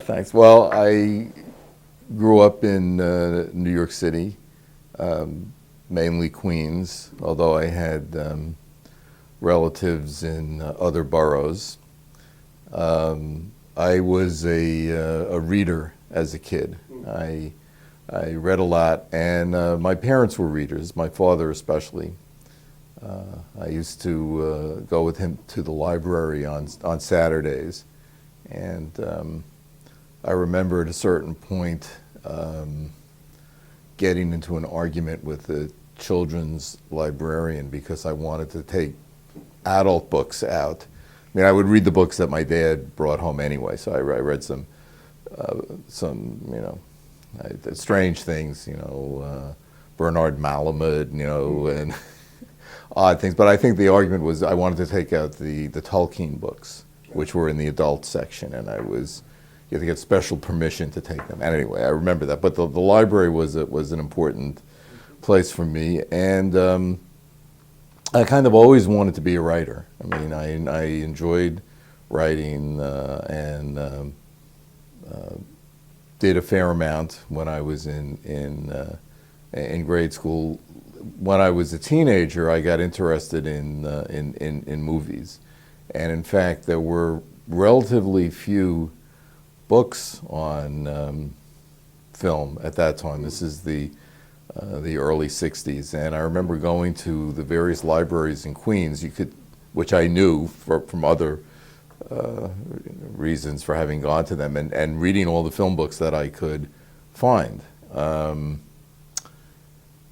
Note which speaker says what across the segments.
Speaker 1: Thanks. Well, I grew up in New York City, mainly Queens, although I had relatives in other boroughs. I was a reader as a kid. I read a lot, and my parents were readers, my father especially. I used to go with him to the library on Saturdays, and I remember at a certain point getting into an argument with the children's librarian because I wanted to take adult books out. I mean, I would read the books that my dad brought home anyway, so I read some strange things, Bernard Malamud, and odd things. But I think the argument was I wanted to take out the Tolkien books, which were in the adult section, and you had to get special permission to take them. And anyway, I remember that. But the library was an important place for me, and I kind of always wanted to be a writer. I mean, I enjoyed writing and did a fair amount when I was in grade school. When I was a teenager, I got interested in movies, and in fact, there were relatively few books on film at that time. This is the early '60s, and I remember going to the various libraries in Queens. Which I knew from other reasons for having gone to them, and reading all the film books that I could find.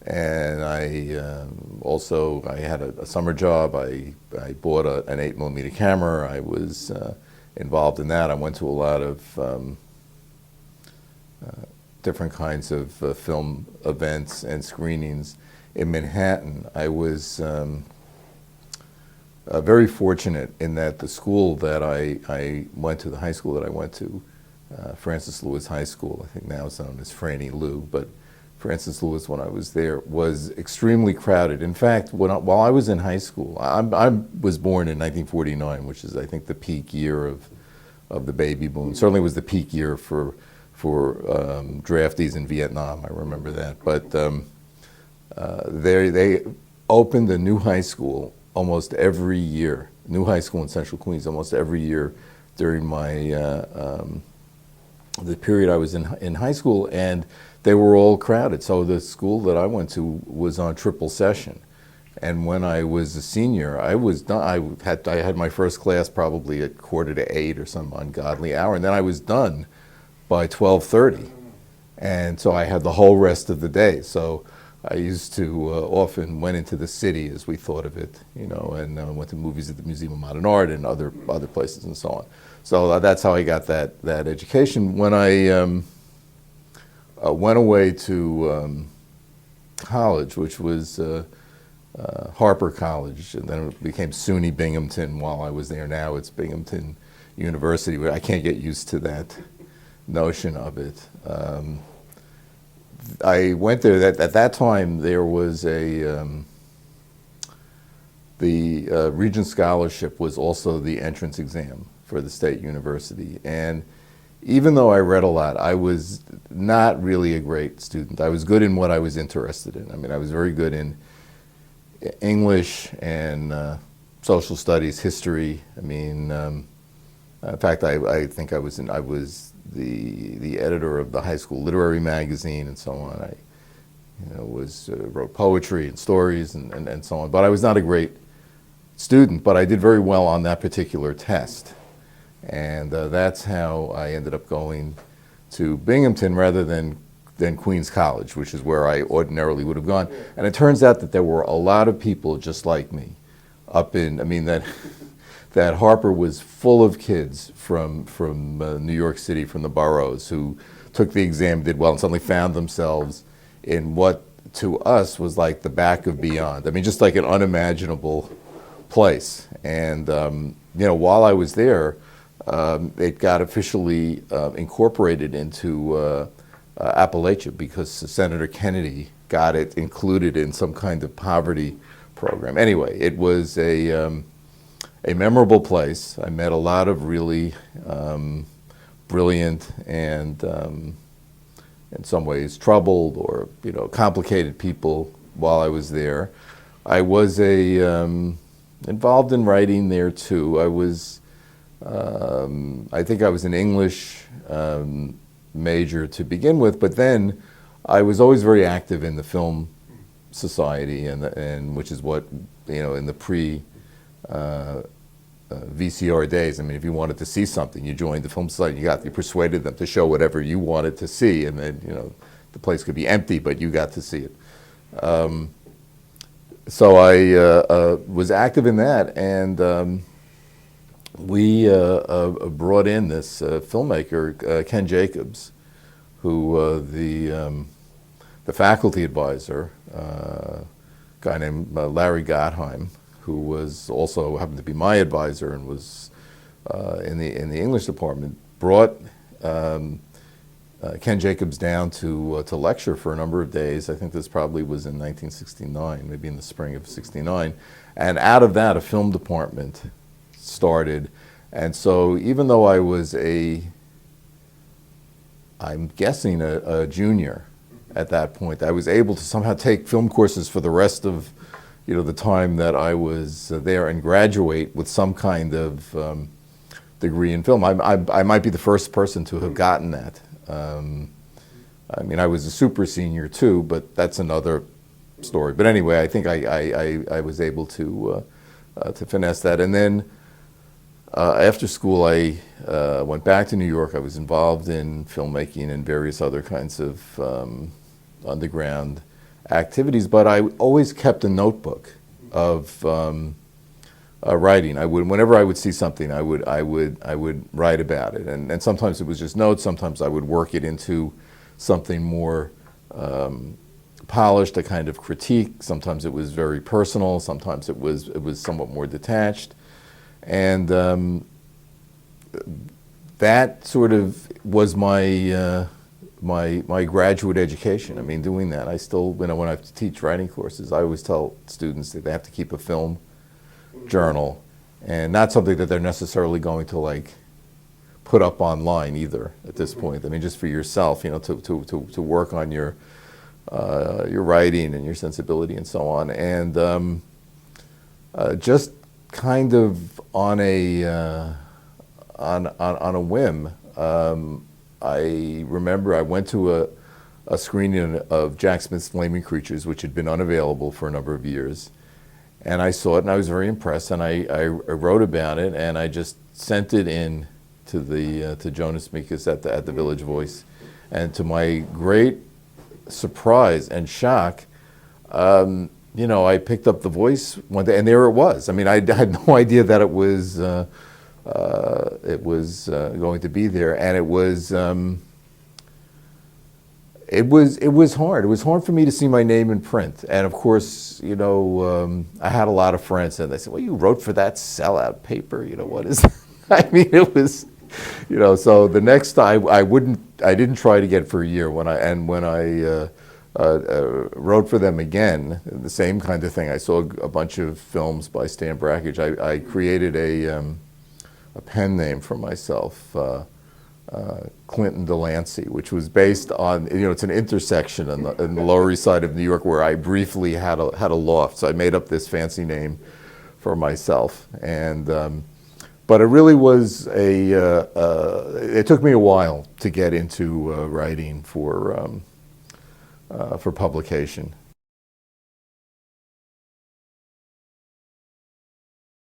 Speaker 1: And I had a summer job. I bought an 8mm camera. I was involved in that. I went to a lot of different kinds of film events and screenings in Manhattan. I was very fortunate in that the school that I went to, the high school that I went to, Francis Lewis High School, I think now it's known as Franny Lou, but Francis Lewis, when I was there, was extremely crowded. In fact, while I was in high school, I was born in 1949, which is, I think, the peak year of the baby boom. Certainly was the peak year for draftees in Vietnam. I remember that. But they opened a new high school almost every year, new high school in Central Queens, almost every year during the period I was in high school, and they were all crowded. So the school that I went to was on triple session. And when I was a senior, I was done. I had my first class probably at 7:45 or some ungodly hour, and then I was done by 12:30. And so I had the whole rest of the day. So I used to often went into the city, as we thought of it, and went to movies at the Museum of Modern Art and other places and so on. So that's how I got that education. When I went away to college, which was Harper College, and then it became SUNY Binghamton while I was there. Now it's Binghamton University. I can't get used to that notion of it. I went there. At that time, there was the Regent Scholarship was also the entrance exam for the State University. And even though I read a lot, I was not really a great student. I was good in what I was interested in. I mean, I was very good in English and social studies, history. I mean, in fact, I think I was the editor of the high school literary magazine and so on. I wrote poetry and stories and so on. But I was not a great student, but I did very well on that particular test. And that's how I ended up going to Binghamton rather than Queens College, which is where I ordinarily would have gone. And it turns out that there were a lot of people just like me that Harper was full of kids from New York City, from the boroughs, who took the exam, did well, and suddenly found themselves in what to us was like the back of beyond. I mean, just like an unimaginable place. And while I was there, it got officially incorporated into Appalachia because Senator Kennedy got it included in some kind of poverty program. Anyway, it was a memorable place. I met a lot of really brilliant and in some ways troubled or complicated people while I was there. I was involved in writing there too. I think I was an English major to begin with, but then I was always very active in the film society, and which is what in the pre VCR days. I mean, if you wanted to see something, you joined the film society. You persuaded them to show whatever you wanted to see, and then the place could be empty, but you got to see it. So I was active in that, and we brought in this filmmaker, Ken Jacobs, who the faculty advisor, a guy named Larry Gottheim, who was also happened to be my advisor and was in the English department, brought Ken Jacobs down to lecture for a number of days. I think this probably was in 1969, maybe in the spring of '69, and out of that, a film department started. And so, even though I was I'm guessing a junior at that point, I was able to somehow take film courses for the rest of the time that I was there and graduate with some kind of degree in film. I might be the first person to have gotten that. I mean, I was a super senior too, but that's another story. But anyway, I think I was able to finesse that. And then after school, I went back to New York. I was involved in filmmaking and various other kinds of underground activities, but I always kept a notebook of writing. Whenever I would see something, I would write about it, and sometimes it was just notes. Sometimes I would work it into something more polished, a kind of critique. Sometimes it was very personal. Sometimes it was somewhat more detached, and that sort of was my graduate education. I mean, doing that, I still, when I teach writing courses, I always tell students that they have to keep a film journal, and not something that they're necessarily going to put up online either at this point. I mean, just for yourself, to work on your writing and your sensibility and so on, and just kind of on a whim. I remember I went to a screening of Jack Smith's Flaming Creatures, which had been unavailable for a number of years. And I saw it, and I was very impressed, and I wrote about it, and I just sent it in to Jonas Mekas at the Village Voice. And to my great surprise and shock, I picked up the Voice one day, and there it was. I mean, I had no idea that it was going to be there, and it was hard. It was hard for me to see my name in print, and of course, I had a lot of friends, and they said, "Well, you wrote for that sellout paper. What is that?" I mean, it was, So the next time, I didn't try it again for a year. When I wrote for them again, the same kind of thing. I saw a bunch of films by Stan Brakhage. I created a pen name for myself, Clinton Delancey, which was based on, it's an intersection in the Lower East Side of New York where I briefly had a loft. So I made up this fancy name for myself, and but it really was it took me a while to get into writing for publication.